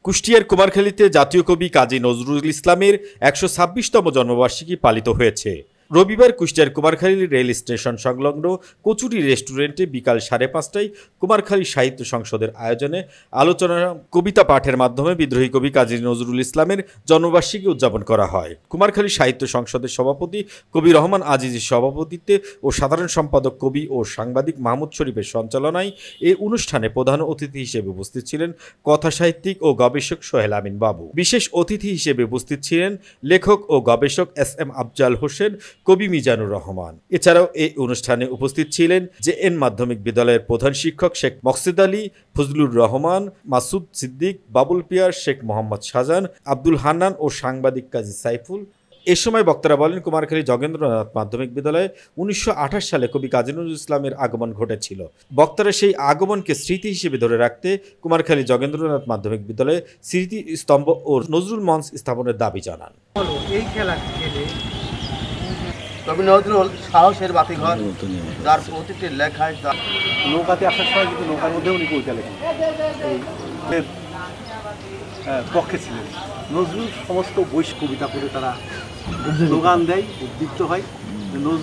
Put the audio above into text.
কুষ্টিয়ার কুমারখালীতে জাতীয় কবি কাজী নজরুল ইসলামের ১২৬তম জন্মবার্ষিকী পালিত হয়েছে। রবিবার কুষ্টিয়ার কুমারখালী রেল স্টেশন সংলগ্ন কচুরি রেস্টুরেন্টে বিকাল ৫:৩০টায় কুমারখালী সাহিত্য সংসদের আয়োজনে আলোচনা কবিতা পাঠের মাধ্যমে বিদ্রোহী কবি কাজী নজরুল ইসলামের জন্মবার্ষিকী উদযাপন করা হয়। কুমারখালী সাহিত্য সংসদের সভাপতি কবি রহমান আজিজের সভাপতিত্বে ও সাধারণ সম্পাদক কবি ও সাংবাদিক মাহমুদ শরীফের সঞ্চালনায় এই অনুষ্ঠানে প্রধান অতিথি হিসেবে উপস্থিত ছিলেন কথা সাহিত্যিক ও গবেষক সোহেল আমিন বাবু। বিশেষ অতিথি হিসেবে উপস্থিত ছিলেন লেখক ও গবেষক এস.এম. আফজাল হোসেন, কবি মিজানুর রহমান। এছাড়াও এই অনুষ্ঠানে উপস্থিত ছিলেন জে.এন. মাধ্যমিক বিদ্যালয়ের প্রধান শিক্ষক শেখ মকসুদ আলী, ফজলুর রহমান, মাসুদ সিদ্দিক, বাবুল পিয়ার, শেখ মোহাম্মদ শাহজাহান, আব্দুল হান্নান ও সাংবাদিক কাজী সাইফুল। এ সময় বক্তারা বলেন, কুমারখালী যোগেন্দ্রনাথ মাধ্যমিক বিদ্যালয়ে ১৯২৮ সালে কবি কাজী নজরুল ইসলামের আগমন ঘটেছিল। বক্তারা সেই আগমনকে স্মৃতি হিসেবে ধরে রাখতে কুমারখালী যোগেন্দ্রনাথ মাধ্যমিক বিদ্যালয়ে স্মৃতি স্তম্ভ ও নজরুল মঞ্চ স্থাপনের দাবি জানান। এই খেলা খেলে কবি নজরুল সাহসের বাতিঘর, যার প্রতিটি লেখায় নৌকাতে আসার সময় কিন্তু নৌকার মধ্যে উনি কবিতা লেখেন, পক্ষে ছিলেন। নজরুল সমস্ত বৈশ্বিক কবিতা পড়ে তারা স্লোগান দেয়, উদ্দীপ্ত হয়। নজরুল